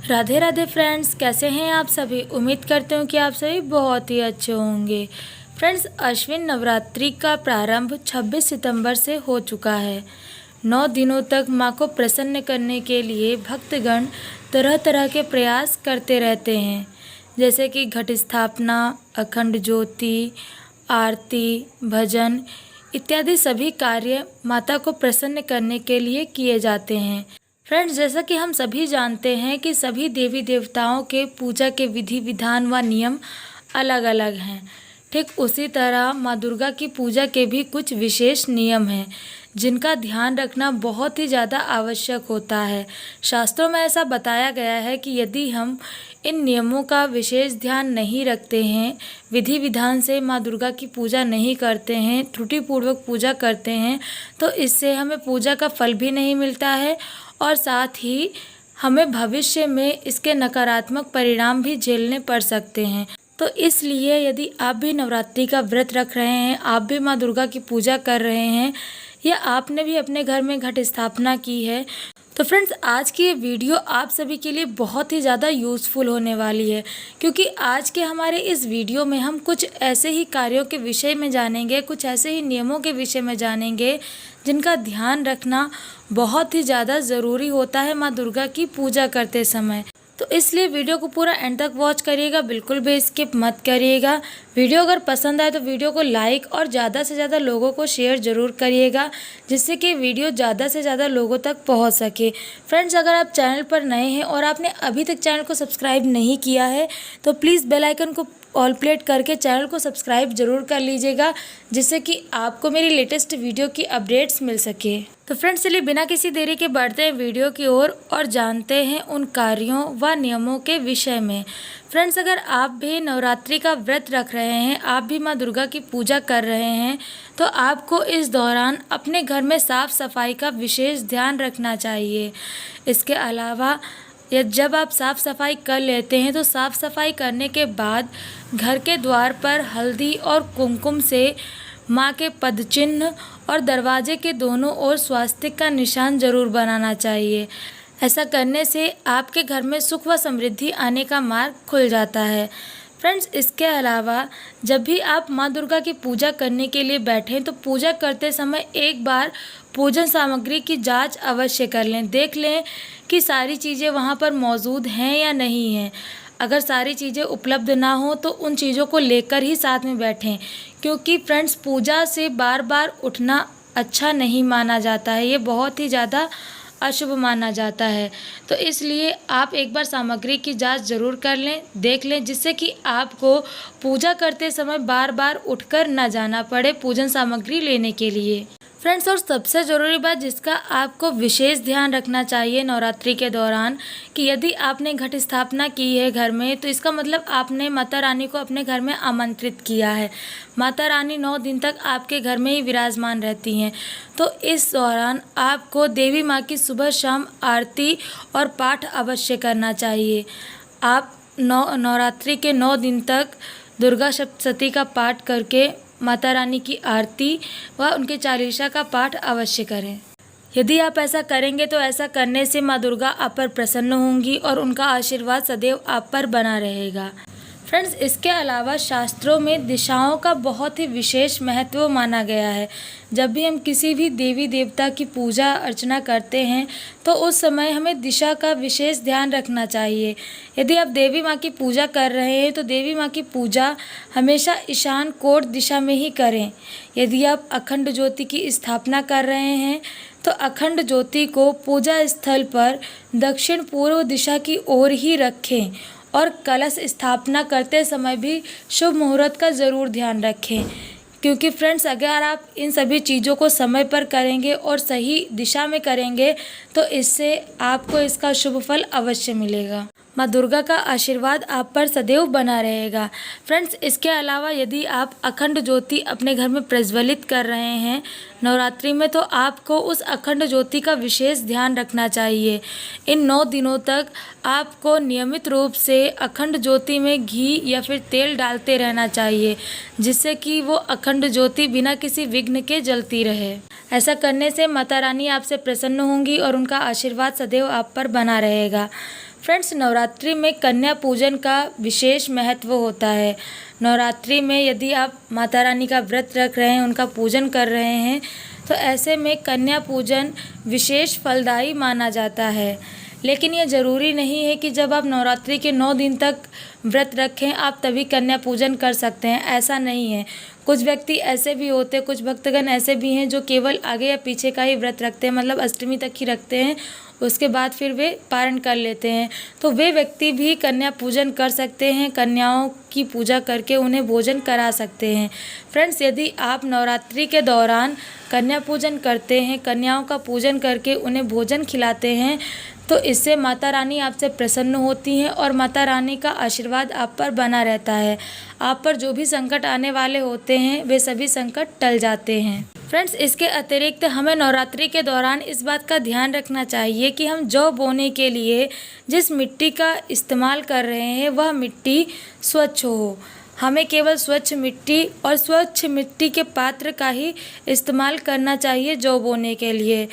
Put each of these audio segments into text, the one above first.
Radhe Radhe friends, कैसे हैं आप सभी। उम्मीद करते हूँ कि आप सभी बहुत ही अच्छे होंगे। फ्रेंड्स, अश्विन नवरात्रि का प्रारंभ 26 सितंबर से हो चुका है। 9 दिनों तक माँ को प्रसन्न करने के लिए भक्तगण तरह तरह के प्रयास करते रहते हैं, जैसे कि घट स्थापना, अखंड ज्योति, आरती, भजन इत्यादि सभी कार्य माता को प्रसन्न करने के लिए किए जाते हैं। फ्रेंड्स, जैसा कि हम सभी जानते हैं कि सभी देवी देवताओं के पूजा के विधि विधान व नियम अलग अलग हैं। ठीक उसी तरह माँ दुर्गा की पूजा के भी कुछ विशेष नियम हैं, जिनका ध्यान रखना बहुत ही ज़्यादा आवश्यक होता है। शास्त्रों में ऐसा बताया गया है कि यदि हम इन नियमों का विशेष ध्यान नहीं रखते हैं, विधि विधान से माँ दुर्गा की पूजा नहीं करते हैं, त्रुटिपूर्वक पूजा करते हैं, तो इससे हमें पूजा का फल भी नहीं मिलता है और साथ ही हमें भविष्य में इसके नकारात्मक परिणाम भी झेलने पड़ सकते हैं। तो इसलिए यदि आप भी नवरात्रि का व्रत रख रहे हैं, आप भी माँ दुर्गा की पूजा कर रहे हैं या आपने भी अपने घर में घट स्थापना की है, तो फ्रेंड्स आज की ये वीडियो आप सभी के लिए बहुत ही ज़्यादा यूज़फुल होने वाली है, क्योंकि आज के हमारे इस वीडियो में हम कुछ ऐसे ही कार्यों के विषय में जानेंगे, कुछ ऐसे ही नियमों के विषय में जानेंगे जिनका ध्यान रखना बहुत ही ज़्यादा ज़रूरी होता है माँ दुर्गा की पूजा करते समय। तो इसलिए वीडियो को पूरा एंड तक वॉच करिएगा, बिल्कुल भी स्किप मत करिएगा। वीडियो अगर पसंद आए तो वीडियो को लाइक और ज़्यादा से ज़्यादा लोगों को शेयर ज़रूर करिएगा, जिससे कि वीडियो ज़्यादा से ज़्यादा लोगों तक पहुंच सके। फ्रेंड्स, अगर आप चैनल पर नए हैं और आपने अभी तक चैनल को सब्सक्राइब नहीं किया है तो प्लीज़ बेल आइकन को ऑल प्लेट करके चैनल को सब्सक्राइब जरूर कर लीजिएगा, जिससे कि आपको मेरी लेटेस्ट वीडियो की अपडेट्स मिल सके। तो फ्रेंड्स, चलिए बिना किसी देरी के बढ़ते हैं वीडियो की ओर और जानते हैं उन कार्यों व नियमों के विषय में। फ्रेंड्स, अगर आप भी नवरात्रि का व्रत रख रहे हैं, आप भी माँ दुर्गा की पूजा कर रहे हैं, तो आपको इस दौरान अपने घर में साफ सफाई का विशेष ध्यान रखना चाहिए। इसके अलावा जब आप साफ़ सफाई कर लेते हैं तो साफ़ सफाई करने के बाद घर के द्वार पर हल्दी और कुमकुम से माँ के पद चिन्ह और दरवाजे के दोनों ओर स्वास्तिक का निशान जरूर बनाना चाहिए। ऐसा करने से आपके घर में सुख व समृद्धि आने का मार्ग खुल जाता है। फ्रेंड्स, इसके अलावा जब भी आप माँ दुर्गा की पूजा करने के लिए बैठें तो पूजा करते समय एक बार पूजन सामग्री की जांच अवश्य कर लें। देख लें कि सारी चीज़ें वहाँ पर मौजूद हैं या नहीं हैं। अगर सारी चीज़ें उपलब्ध ना हो तो उन चीज़ों को लेकर ही साथ में बैठें, क्योंकि फ्रेंड्स पूजा से बार बार उठना अच्छा नहीं माना जाता है, ये बहुत ही ज़्यादा अशुभ माना जाता है। तो इसलिए आप एक बार सामग्री की जांच ज़रूर कर लें, देख लें, जिससे कि आपको पूजा करते समय बार बार उठकर ना जाना पड़े पूजन सामग्री लेने के लिए। फ्रेंड्स, और सबसे ज़रूरी बात जिसका आपको विशेष ध्यान रखना चाहिए नवरात्रि के दौरान, कि यदि आपने घट स्थापना की है घर में, तो इसका मतलब आपने माता रानी को अपने घर में आमंत्रित किया है। माता रानी 9 दिन तक आपके घर में ही विराजमान रहती हैं। तो इस दौरान आपको देवी माँ की सुबह शाम आरती और पाठ अवश्य करना चाहिए। आप नवरात्रि के 9 दिन तक दुर्गा सप्तशती का पाठ करके माता रानी की आरती व उनके चालीसा का पाठ अवश्य करें। यदि आप ऐसा करेंगे तो ऐसा करने से माँ दुर्गा आप पर प्रसन्न होंगी और उनका आशीर्वाद सदैव आप पर बना रहेगा। फ्रेंड्स, इसके अलावा शास्त्रों में दिशाओं का बहुत ही विशेष महत्व माना गया है। जब भी हम किसी भी देवी देवता की पूजा अर्चना करते हैं तो उस समय हमें दिशा का विशेष ध्यान रखना चाहिए। यदि आप देवी माँ की पूजा कर रहे हैं तो देवी माँ की पूजा हमेशा ईशान कोण दिशा में ही करें। यदि आप अखंड ज्योति की स्थापना कर रहे हैं तो अखंड ज्योति को पूजा स्थल पर दक्षिण पूर्व दिशा की ओर ही रखें और कलश स्थापना करते समय भी शुभ मुहूर्त का ज़रूर ध्यान रखें, क्योंकि फ्रेंड्स अगर आप इन सभी चीज़ों को समय पर करेंगे और सही दिशा में करेंगे तो इससे आपको इसका शुभ फल अवश्य मिलेगा। माँ दुर्गा का आशीर्वाद आप पर सदैव बना रहेगा। फ्रेंड्स, इसके अलावा यदि आप अखंड ज्योति अपने घर में प्रज्वलित कर रहे हैं नवरात्रि में, तो आपको उस अखंड ज्योति का विशेष ध्यान रखना चाहिए। इन 9 दिनों तक आपको नियमित रूप से अखंड ज्योति में घी या फिर तेल डालते रहना चाहिए, जिससे कि वो अखंड ज्योति बिना किसी विघ्न के जलती रहे। ऐसा करने से माता रानी आपसे प्रसन्न होंगी और उनका आशीर्वाद सदैव आप पर बना रहेगा। फ्रेंड्स, नवरात्रि में कन्या पूजन का विशेष महत्व होता है। नवरात्रि में यदि आप माता रानी का व्रत रख रहे हैं, उनका पूजन कर रहे हैं, तो ऐसे में कन्या पूजन विशेष फलदायी माना जाता है। लेकिन ये ज़रूरी नहीं है कि जब आप नवरात्रि के 9 दिन तक व्रत रखें आप तभी कन्या पूजन कर सकते हैं, ऐसा नहीं है। कुछ व्यक्ति ऐसे भी होते हैं, कुछ भक्तगण ऐसे भी हैं जो केवल आगे या पीछे का ही व्रत रखते हैं, मतलब अष्टमी तक ही रखते हैं, उसके बाद फिर वे पारण कर लेते हैं। तो वे व्यक्ति भी कन्या पूजन कर सकते हैं, कन्याओं की पूजा करके उन्हें भोजन करा सकते हैं। फ्रेंड्स, यदि आप नवरात्रि के दौरान कन्या पूजन करते हैं, कन्याओं का पूजन करके उन्हें भोजन खिलाते हैं, तो इससे माता रानी आपसे प्रसन्न होती हैं और माता रानी का आशीर्वाद आप पर बना रहता है। आप पर जो भी संकट आने वाले होते हैं वे सभी संकट टल जाते हैं। फ्रेंड्स, इसके अतिरिक्त हमें नवरात्रि के दौरान इस बात का ध्यान रखना चाहिए कि हम जौ बोने के लिए जिस मिट्टी का इस्तेमाल कर रहे हैं वह मिट्टी स्वच्छ हो। हमें केवल स्वच्छ मिट्टी और स्वच्छ मिट्टी के पात्र का ही इस्तेमाल करना चाहिए जौ बोने के लिए।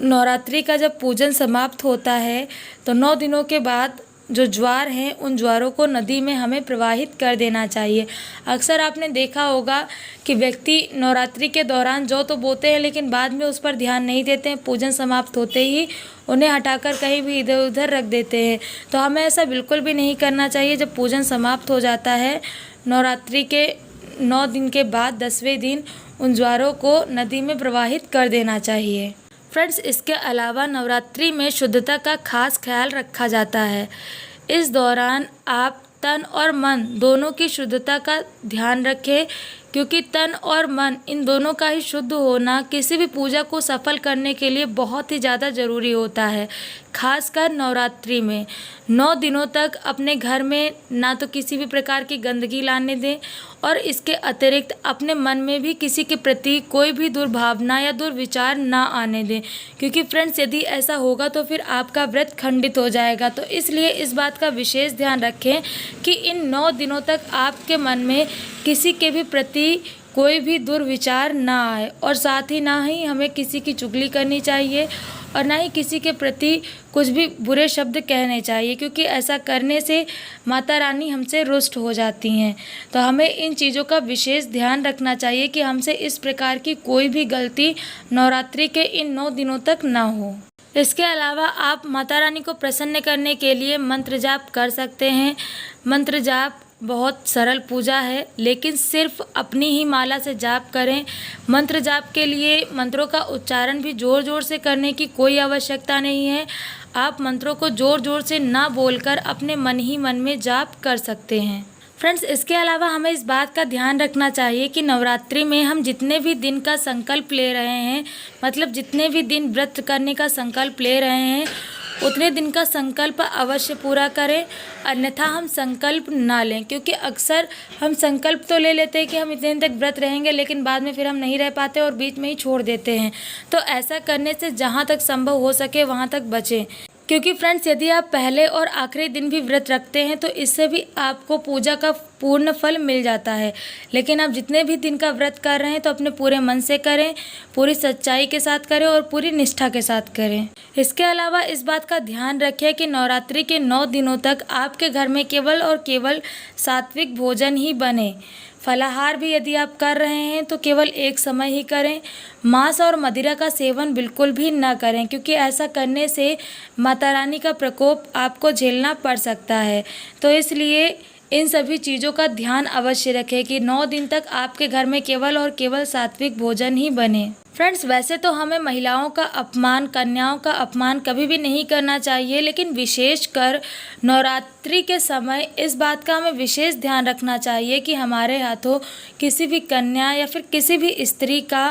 नवरात्रि का जब पूजन समाप्त होता है तो 9 दिनों के बाद जो ज्वार हैं उन ज्वारों को नदी में हमें प्रवाहित कर देना चाहिए। अक्सर आपने देखा होगा कि व्यक्ति नवरात्रि के दौरान जौ तो बोते हैं लेकिन बाद में उस पर ध्यान नहीं देते हैं, पूजन समाप्त होते ही उन्हें हटाकर कहीं भी इधर उधर रख देते हैं। तो हमें ऐसा बिल्कुल भी नहीं करना चाहिए। जब पूजन समाप्त हो जाता है नवरात्रि के 9 दिन के बाद 10वें दिन उन ज्वारों को नदी में प्रवाहित कर देना चाहिए। फ्रेंड्स, इसके अलावा नवरात्रि में शुद्धता का खास ख्याल रखा जाता है। इस दौरान आप तन और मन दोनों की शुद्धता का ध्यान रखें, क्योंकि तन और मन इन दोनों का ही शुद्ध होना किसी भी पूजा को सफल करने के लिए बहुत ही ज़्यादा ज़रूरी होता है। खासकर नवरात्रि में 9 दिनों तक अपने घर में ना तो किसी भी प्रकार की गंदगी लाने दें और इसके अतिरिक्त अपने मन में भी किसी के प्रति कोई भी दुर्भावना या दुर्विचार ना आने दें, क्योंकि फ्रेंड्स यदि ऐसा होगा तो फिर आपका व्रत खंडित हो जाएगा। तो इसलिए इस बात का विशेष ध्यान रखें कि इन 9 दिनों तक आपके मन में किसी के भी प्रति कोई भी दुर्विचार ना आए और साथ ही ना ही हमें किसी की चुगली करनी चाहिए और ना ही किसी के प्रति कुछ भी बुरे शब्द कहने चाहिए, क्योंकि ऐसा करने से माता रानी हमसे रुष्ट हो जाती हैं। तो हमें इन चीज़ों का विशेष ध्यान रखना चाहिए कि हमसे इस प्रकार की कोई भी गलती नवरात्रि के इन 9 दिनों तक ना हो। इसके अलावा आप माता रानी को प्रसन्न करने के लिए मंत्र जाप कर सकते हैं। मंत्र जाप बहुत सरल पूजा है, लेकिन सिर्फ अपनी ही माला से जाप करें। मंत्र जाप के लिए मंत्रों का उच्चारण भी ज़ोर ज़ोर से करने की कोई आवश्यकता नहीं है। आप मंत्रों को ज़ोर ज़ोर से ना बोलकर अपने मन ही मन में जाप कर सकते हैं। फ्रेंड्स, इसके अलावा हमें इस बात का ध्यान रखना चाहिए कि नवरात्रि में हम जितने भी दिन का संकल्प ले रहे हैं, मतलब जितने भी दिन व्रत करने का संकल्प ले रहे हैं, उतने दिन का संकल्प अवश्य पूरा करें, अन्यथा हम संकल्प ना लें। क्योंकि अक्सर हम संकल्प तो ले लेते हैं कि हम इतने दिन तक व्रत रहेंगे, लेकिन बाद में फिर हम नहीं रह पाते और बीच में ही छोड़ देते हैं। तो ऐसा करने से जहाँ तक संभव हो सके वहाँ तक बचें, क्योंकि फ्रेंड्स यदि आप पहले और आखिरी दिन भी व्रत रखते हैं तो इससे भी आपको पूजा का पूर्ण फल मिल जाता है। लेकिन आप जितने भी दिन का व्रत कर रहे हैं तो अपने पूरे मन से करें, पूरी सच्चाई के साथ करें और पूरी निष्ठा के साथ करें। इसके अलावा इस बात का ध्यान रखें कि नवरात्रि के 9 दिनों तक आपके घर में केवल और केवल सात्विक भोजन ही बने। फलाहार भी यदि आप कर रहे हैं तो केवल एक समय ही करें। मांस और मदिरा का सेवन बिल्कुल भी ना करें, क्योंकि ऐसा करने से माता रानी का प्रकोप आपको झेलना पड़ सकता है। तो इसलिए इन सभी चीज़ों का ध्यान अवश्य रखें कि 9 दिन तक आपके घर में केवल और केवल सात्विक भोजन ही बने। फ्रेंड्स, वैसे तो हमें महिलाओं का अपमान, कन्याओं का अपमान कभी भी नहीं करना चाहिए, लेकिन विशेषकर नवरात्रि के समय इस बात का हमें विशेष ध्यान रखना चाहिए कि हमारे हाथों किसी भी कन्या या फिर किसी भी स्त्री का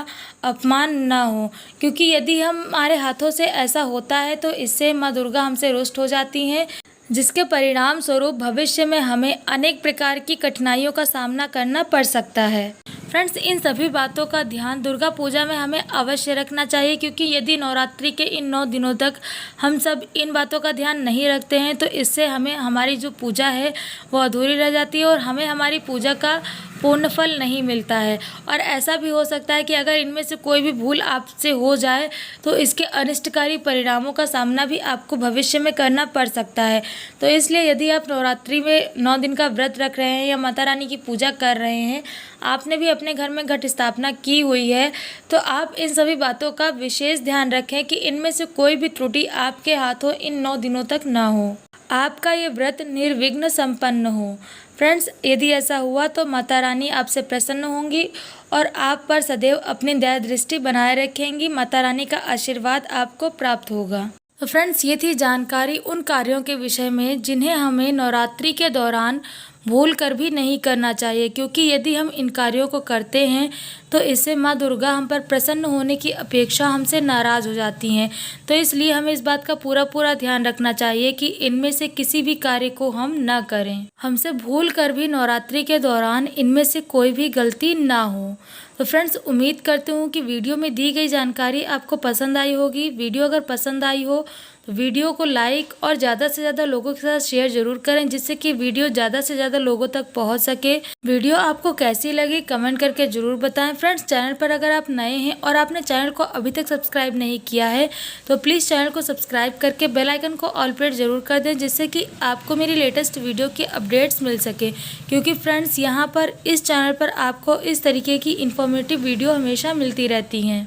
अपमान ना हो। क्योंकि यदि हमारे हाथों से ऐसा होता है तो इससे माँ दुर्गा हमसे रुष्ट हो जाती हैं, जिसके परिणाम स्वरूप भविष्य में हमें अनेक प्रकार की कठिनाइयों का सामना करना पड़ सकता है। फ्रेंड्स, इन सभी बातों का ध्यान दुर्गा पूजा में हमें अवश्य रखना चाहिए, क्योंकि यदि नवरात्रि के इन 9 दिनों तक हम सब इन बातों का ध्यान नहीं रखते हैं तो इससे हमें हमारी जो पूजा है वो अधूरी रह जाती है और हमें हमारी पूजा का पूर्ण फल नहीं मिलता है। और ऐसा भी हो सकता है कि अगर इनमें से कोई भी भूल आपसे हो जाए तो इसके अनिष्टकारी परिणामों का सामना भी आपको भविष्य में करना पड़ सकता है। तो इसलिए यदि आप नवरात्रि में 9 दिन का व्रत रख रहे हैं या माता रानी की पूजा कर रहे हैं, आपने भी अपने घर में घट स्थापना की हुई है, तो आप इन सभी बातों का विशेष ध्यान रखें कि इनमें से कोई भी त्रुटि आपके हाथों इन 9 दिनों तक ना हो, आपका ये व्रत निर्विघ्न संपन्न हो। फ्रेंड्स, यदि ऐसा हुआ तो माता रानी आपसे प्रसन्न होंगी और आप पर सदैव अपनी दया दृष्टि बनाए रखेंगी। माता रानी का आशीर्वाद आपको प्राप्त होगा। तो फ्रेंड्स, ये थी जानकारी उन कार्यों के विषय में जिन्हें हमें नवरात्रि के दौरान भूल कर भी नहीं करना चाहिए, क्योंकि यदि हम इन कार्यों को करते हैं तो इससे माँ दुर्गा हम पर प्रसन्न होने की अपेक्षा हमसे नाराज़ हो जाती हैं। तो इसलिए हमें इस बात का पूरा ध्यान रखना चाहिए कि इनमें से किसी भी कार्य को हम ना करें। हमसे भूल कर भी नवरात्रि के दौरान इनमें से कोई भी गलती ना हो। तो फ्रेंड्स, उम्मीद करती हूँ कि वीडियो में दी गई जानकारी आपको पसंद आई होगी। वीडियो अगर पसंद आई हो तो वीडियो को लाइक और ज़्यादा से ज़्यादा लोगों के साथ शेयर ज़रूर करें, जिससे कि वीडियो ज़्यादा से ज़्यादा लोगों तक पहुंच सके। वीडियो आपको कैसी लगी कमेंट करके ज़रूर बताएं। फ्रेंड्स, चैनल पर अगर आप नए हैं और आपने चैनल को अभी तक सब्सक्राइब नहीं किया है तो प्लीज़ चैनल को सब्सक्राइब करके बेल आइकन को ऑल पर ज़रूर कर दें, जिससे कि आपको मेरी लेटेस्ट वीडियो की अपडेट्स मिल सके। क्योंकि फ्रेंड्स, यहाँ पर इस चैनल पर आपको इस तरीके की इन्फॉर्मेटिव वीडियो हमेशा मिलती रहती हैं।